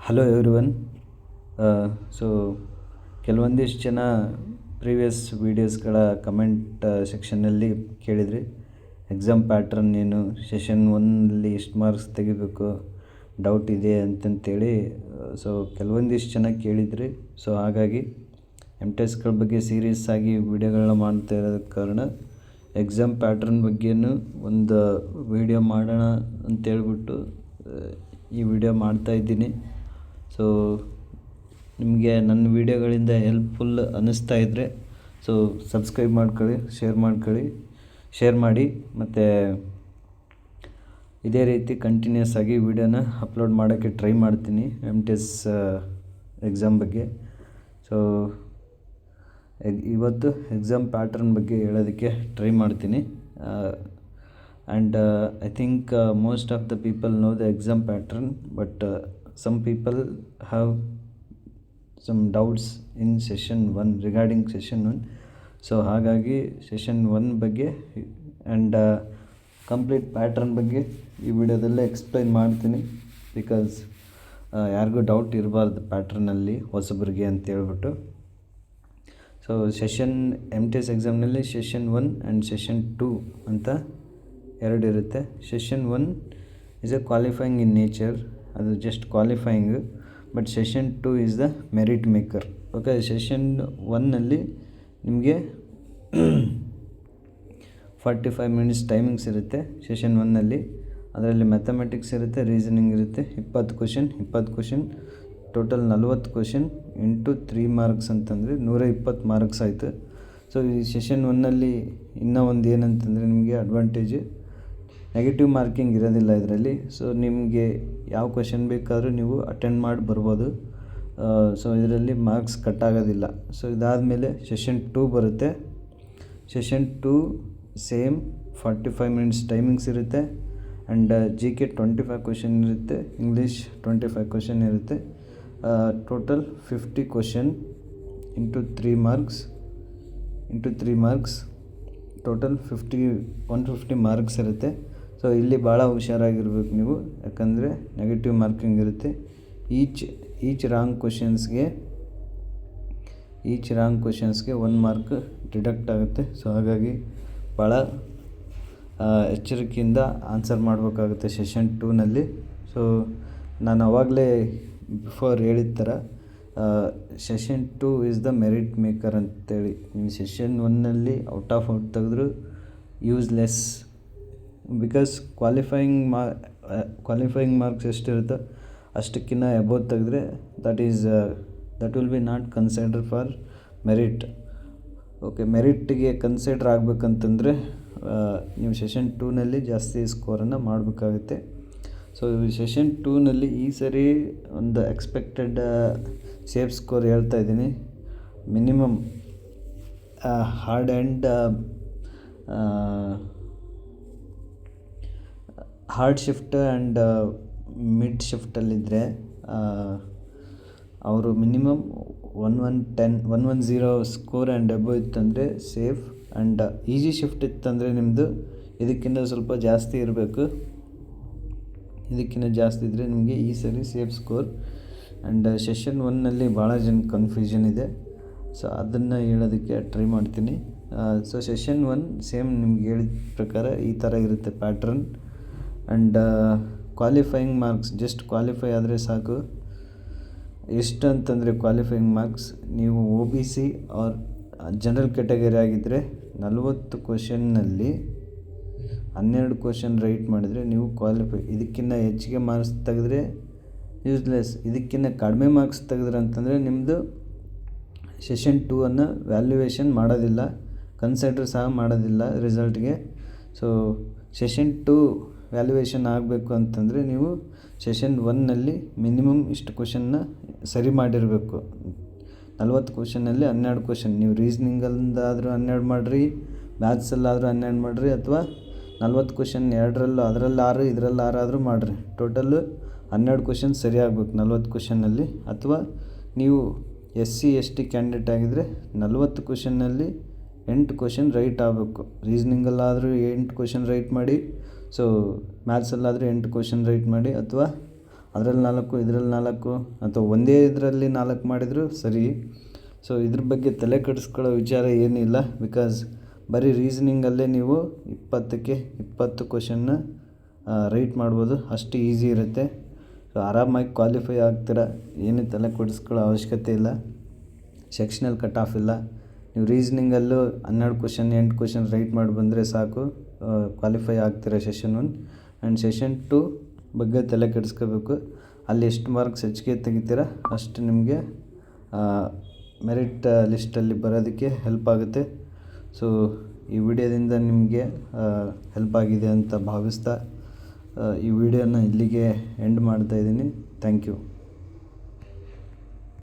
Hello everyone. So ಕೆಲವೊಂದಿಷ್ಟು ಜನ previous ವೀಡಿಯೋಸ್ಗಳ comment ಸೆಕ್ಷನ್ನಲ್ಲಿ ಕೇಳಿದ್ರಿ, ಎಕ್ಸಾಮ್ ಪ್ಯಾಟ್ರನ್ ಏನು, ಸೆಷನ್ 1ನಲ್ಲಿ ಎಷ್ಟು ಮಾರ್ಕ್ಸ್ ತೆಗಿಬೇಕು, ಡೌಟ್ ಇದೆ ಅಂತಂತೇಳಿ. ಸೊ ಕೆಲವೊಂದಿಷ್ಟು ಜನ ಕೇಳಿದ್ರಿ. ಸೊ ಹಾಗಾಗಿ MTechಗಳ ಬಗ್ಗೆ ಸೀರಿಯಸ್ ಆಗಿ ವೀಡಿಯೋಗಳನ್ನ ಮಾಡ್ತಾ ಇರೋದಕ್ಕೆ ಕಾರಣ, ಎಕ್ಸಾಮ್ ಪ್ಯಾಟ್ರನ್ ಬಗ್ಗೆಯೂ ಒಂದು ವೀಡಿಯೋ ಮಾಡೋಣ ಅಂತೇಳ್ಬಿಟ್ಟು ಈ ವಿಡಿಯೋ ಮಾಡ್ತಾಯಿದ್ದೀನಿ. ಸೊ ನಿಮಗೆ ನನ್ನ ವೀಡಿಯೋಗಳಿಂದ ಹೆಲ್ಪ್ಫುಲ್ ಅನ್ನಿಸ್ತಾ ಇದ್ದರೆ ಸೊ ಸಬ್ಸ್ಕ್ರೈಬ್ ಮಾಡ್ಕೊಳ್ಳಿ, ಶೇರ್ ಮಾಡಿ, ಮತ್ತು ಇದೇ ರೀತಿ ಕಂಟಿನ್ಯೂಸ್ ಆಗಿ ವೀಡಿಯೋನ ಅಪ್ಲೋಡ್ ಮಾಡೋಕ್ಕೆ ಟ್ರೈ ಮಾಡ್ತೀನಿ MTech ಎಕ್ಸಾಮ್ ಬಗ್ಗೆ. ಸೊ ಇವತ್ತು ಎಕ್ಸಾಮ್ ಪ್ಯಾಟ್ರನ್ ಬಗ್ಗೆ ಹೇಳೋದಕ್ಕೆ ಟ್ರೈ ಮಾಡ್ತೀನಿ. And I think most of the people know the exam pattern, but some people have some doubts in session 1 regarding session 1. So ಹಾಗಾಗಿ ಸೆಷನ್ 1 ಬಗ್ಗೆ and complete pattern ಬಗ್ಗೆ ಈ ವಿಡಿಯೋದಲ್ಲೇ ಎಕ್ಸ್ಪ್ಲೈನ್ ಮಾಡ್ತೀನಿ. ಬಿಕಾಸ್ ಯಾರಿಗೂ ಡೌಟ್ ಇರಬಾರ್ದು ಪ್ಯಾಟ್ರನಲ್ಲಿ ಹೊಸಬರಿಗೆ ಅಂತೇಳ್ಬಿಟ್ಟು. ಸೊ MTech ಎಕ್ಸಾಮ್ನಲ್ಲಿ ಸೆಷನ್ 1 ಆ್ಯಂಡ್ ಸೆಷನ್ 2 ಅಂತ ಎರಡಿರುತ್ತೆ. Session 1 is a qualifying in nature, ಅದು just qualifying. But session 2 is the merit maker. Okay, session 1ನಲ್ಲಿ ನಿಮಗೆ 45 ಮಿನಿಟ್ಸ್ ಟೈಮಿಂಗ್ಸ್ ಇರುತ್ತೆ ಸೆಷನ್ 1ನಲ್ಲಿ. ಅದರಲ್ಲಿ ಮ್ಯಾಥಮೆಟಿಕ್ಸ್ ಇರುತ್ತೆ, ರೀಸನಿಂಗ್ ಇರುತ್ತೆ, 20 question total 40 question into 3 marks ಅಂತಂದರೆ 120 ಮಾರ್ಕ್ಸ್ ಆಯಿತು. ಸೊ ಈ ಸೆಷನ್ 1ನಲ್ಲಿ ಇನ್ನೂ ಒಂದು ಏನಂತಂದರೆ ನಿಮಗೆ ಅಡ್ವಾಂಟೇಜ್, ನೆಗೆಟಿವ್ ಮಾರ್ಕಿಂಗ್ ಇರೋದಿಲ್ಲ ಇದರಲ್ಲಿ. ಸೊ ನಿಮಗೆ ಯಾವ ಕ್ವಶನ್ ಬೇಕಾದರೂ ನೀವು ಅಟೆಂಡ್ ಮಾಡಿ ಬರ್ಬೋದು. ಸೊ ಇದರಲ್ಲಿ ಮಾರ್ಕ್ಸ್ ಕಟ್ ಆಗೋದಿಲ್ಲ. ಸೊ ಇದಾದಮೇಲೆ ಸೆಷನ್ 2 ಬರುತ್ತೆ. ಸೆಷನ್ 2 ಸೇಮ್ 45 ಮಿನಿಟ್ಸ್ ಟೈಮಿಂಗ್ಸ್ ಇರುತ್ತೆ. ಆ್ಯಂಡ್ GK 25 ಕ್ವಶನ್ ಇರುತ್ತೆ, ಇಂಗ್ಲೀಷ್ 25 ಕ್ವಶನ್ ಇರುತ್ತೆ. Total 50 question into 3 marks total 150 marks ಇರುತ್ತೆ. ಸೊ ಇಲ್ಲಿ ಭಾಳ ಹುಷಾರಾಗಿರ್ಬೇಕು ನೀವು, ಯಾಕಂದರೆ ನೆಗೆಟಿವ್ ಮಾರ್ಕಿಂಗ್ ಇರುತ್ತೆ. ಈಚ್ ರಾಂಗ್ ಕ್ವಶನ್ಸ್ಗೆ 1 ಮಾರ್ಕ್ ಡಿಡಕ್ಟ್ ಆಗುತ್ತೆ. ಸೊ ಹಾಗಾಗಿ ಭಾಳ ಎಚ್ಚರಿಕೆಯಿಂದ ಆನ್ಸರ್ ಮಾಡಬೇಕಾಗುತ್ತೆ ಸೆಷನ್ 2ನಲ್ಲಿ. ಸೊ ನಾನು ಆವಾಗಲೇ ಬಿಫೋರ್ ಹೇಳಿದ ಥರ session 2 is the merit maker ಅಂತೇಳಿ. ನೀವು ಸೆಷನ್ 1ನಲ್ಲಿ ಔಟ್ ತೆಗೆದ್ರು ಯೂಸ್ಲೆಸ್. ಬಿಕಾಸ್ ಕ್ವಾಲಿಫೈಯಿಂಗ್ ಮಾರ್ಕ್ಸ್ ಎಷ್ಟಿರುತ್ತೋ ಅಷ್ಟಕ್ಕಿಂತ ಎಬೋವ್ ತೆಗೆದ್ರೆ that will be not consider for merit. Okay, ಮೆರಿಟ್ಗೆ ಕನ್ಸಿಡರ್ ಆಗಬೇಕಂತಂದರೆ ನೀವು ಸೆಷನ್ 2ನಲ್ಲಿ ಜಾಸ್ತಿ ಸ್ಕೋರನ್ನು ಮಾಡಬೇಕಾಗುತ್ತೆ. ಸೊ ಸೆಷನ್ 2ನಲ್ಲಿ ಈ ಸರಿ ಒಂದು ಎಕ್ಸ್ಪೆಕ್ಟೆಡ್ ಸೇಫ್ ಸ್ಕೋರ್ ಹೇಳ್ತಾ ಇದ್ದೀನಿ. Minimum hard shift and mid ಶಿಫ್ಟಲ್ಲಿದ್ದರೆ ಅವರು ಮಿನಿಮಮ್ 110 ಸ್ಕೋರ್ ಆ್ಯಂಡ್ ಅಬೋವ್ ಇತ್ತಂದರೆ ಸೇಫ್. ಆ್ಯಂಡ್ ಈಸಿ ಶಿಫ್ಟ್ ಇತ್ತಂದರೆ ನಿಮ್ಮದು ಇದಕ್ಕಿಂತ ಸ್ವಲ್ಪ ಜಾಸ್ತಿ ಇರಬೇಕು. ಇದಕ್ಕಿಂತ ಜಾಸ್ತಿ ಇದ್ದರೆ ನಿಮಗೆ ಈ ಸರಿ ಸೇಫ್ ಸ್ಕೋರ್. ಆ್ಯಂಡ್ ಸೆಷನ್ 1ನಲ್ಲಿ ಭಾಳ ಜನ ಕನ್ಫ್ಯೂಷನ್ ಇದೆ. ಸೊ ಅದನ್ನು ಹೇಳೋದಕ್ಕೆ ಟ್ರೈ ಮಾಡ್ತೀನಿ. ಸೊ ಸೆಷನ್ 1 ಸೇಮ್ ನಿಮ್ಗೆ ಹೇಳಿದ ಪ್ರಕಾರ ಈ ಥರ ಇರುತ್ತೆ pattern. And qualifying marks, just qualify ಆದರೆ ಸಾಕು. ಎಷ್ಟು ಅಂತಂದರೆ ಕ್ವಾಲಿಫೈಯಿಂಗ್ ಮಾರ್ಕ್ಸ್, ನೀವು OBC ಆರ್ ಜನರಲ್ ಕ್ಯಾಟಗರಿ ಆಗಿದ್ದರೆ 40 ಕ್ವಶನ್ನಲ್ಲಿ 12 ಕ್ವಶನ್ ರೈಟ್ ಮಾಡಿದರೆ ನೀವು ಕ್ವಾಲಿಫೈ. ಇದಕ್ಕಿಂತ ಹೆಚ್ಚಿಗೆ ಮಾರ್ಕ್ಸ್ ತೆಗೆದ್ರೆ ಯೂಸ್ಲೆಸ್. ಇದಕ್ಕಿಂತ ಕಡಿಮೆ ಮಾರ್ಕ್ಸ್ ತೆಗೆದ್ರೆ ಅಂತಂದರೆ ನಿಮ್ಮದು ಸೆಷನ್ 2 ವ್ಯಾಲ್ಯೂಯೇಷನ್ ಮಾಡೋದಿಲ್ಲ, ಕನ್ಸಿಡರ್ ಸಹ ಮಾಡೋದಿಲ್ಲ ರಿಸಲ್ಟ್ಗೆ. ಸೊ ಸೆಷನ್ 2 ವ್ಯಾಲ್ಯೂಯೇಷನ್ ಆಗಬೇಕು ಅಂತಂದರೆ ನೀವು ಸೆಷನ್ 1ನಲ್ಲಿ ಮಿನಿಮಮ್ ಇಷ್ಟು ಕ್ವಶನ್ನ ಸರಿ ಮಾಡಿರಬೇಕು. 40 ಕ್ವಶನ್ನಲ್ಲಿ 12 ಕ್ವಶನ್, ನೀವು ರೀಸ್ನಿಂಗಲ್ಲಾದರೂ 12 ಮಾಡಿರಿ, ಮ್ಯಾಥ್ಸಲ್ಲಾದರೂ 12 ಮಾಡಿರಿ, ಅಥವಾ 40 ಕ್ವಶನ್ ಎರಡರಲ್ಲೂ, ಅದರಲ್ಲಿ 6 ಇದರಲ್ಲಿ 6 ಆದರೂ ಮಾಡಿರಿ. ಟೋಟಲ್ಲು 12 ಕ್ವಶನ್ ಸರಿ ಆಗಬೇಕು 40 ಕ್ವಶನ್ನಲ್ಲಿ. ಅಥವಾ ನೀವು SC ST ಕ್ಯಾಂಡಿಡೇಟ್ ಆಗಿದ್ದರೆ 40 ಕ್ವಶನ್ನಲ್ಲಿ 8 ಕ್ವಶನ್ ರೈಟ್ ಆಗಬೇಕು. ರೀಸ್ನಿಂಗಲ್ಲಾದರೂ 8 ಕ್ವಶನ್ ರೈಟ್ ಮಾಡಿ, ಸೊ ಮ್ಯಾಥ್ಸಲ್ಲಾದರೆ 8 ಕ್ವಶನ್ ರೈಟ್ ಮಾಡಿ, ಅಥವಾ ಅದರಲ್ಲಿ 4 ಇದರಲ್ಲಿ 4 ಅಥವಾ ಒಂದೇ ಇದರಲ್ಲಿ 4 ಮಾಡಿದರೂ ಸರಿ. ಸೊ ಇದ್ರ ಬಗ್ಗೆ ತಲೆ ಕೆಡಿಸ್ಕೊಳ್ಳೋ ವಿಚಾರ ಏನಿಲ್ಲ. ಬಿಕಾಸ್ ಬರೀ ರೀಸನಿಂಗಲ್ಲೇ ನೀವು 20ಕ್ಕೆ 20 ಕ್ವಶನ್ನ ರೈಟ್ ಮಾಡ್ಬೋದು. ಅಷ್ಟು ಈಸಿ ಇರುತ್ತೆ. ಸೊ ಆರಾಮಾಗಿ ಕ್ವಾಲಿಫೈ ಆಗ್ತೀರ. ಏನೂ ತಲೆ ಕೆಡಿಸ್ಕೊಳ್ಳೋ ಅವಶ್ಯಕತೆ ಇಲ್ಲ. ಸೆಕ್ಷನಲ್ ಕಟ್ ಆಫ್ ಇಲ್ಲ. ನೀವು ರೀಸನಿಂಗಲ್ಲೂ 12 ಕ್ವಶನ್ 8 ಕ್ವಶನ್ ರೈಟ್ ಮಾಡಿ ಬಂದರೆ ಸಾಕು, ಕ್ವಾಲಿಫೈ ಆಗ್ತೀರ ಸೆಷನ್ 1. ಆ್ಯಂಡ್ ಸೆಷನ್ 2 ಬಗ್ಗೆ ತಲೆ ಕೆಡಿಸ್ಕೋಬೇಕು. ಅಲ್ಲಿ ಎಷ್ಟು ಮಾರ್ಕ್ಸ್ ಹೆಚ್ಚಿಗೆ ತೆಗಿತೀರ ಅಷ್ಟು ನಿಮಗೆ ಮೆರಿಟ್ ಲಿಸ್ಟಲ್ಲಿ ಬರೋದಕ್ಕೆ ಹೆಲ್ಪ್ ಆಗುತ್ತೆ. ಸೊ ಈ ವಿಡಿಯೋದಿಂದ ನಿಮಗೆ ಹೆಲ್ಪ್ ಆಗಿದೆ ಅಂತ ಭಾವಿಸ್ತಾ ಈ ವಿಡಿಯೋನ ಇಲ್ಲಿಗೆ ಎಂಡ್ ಮಾಡ್ತಾಯಿದ್ದೀನಿ. Thank you.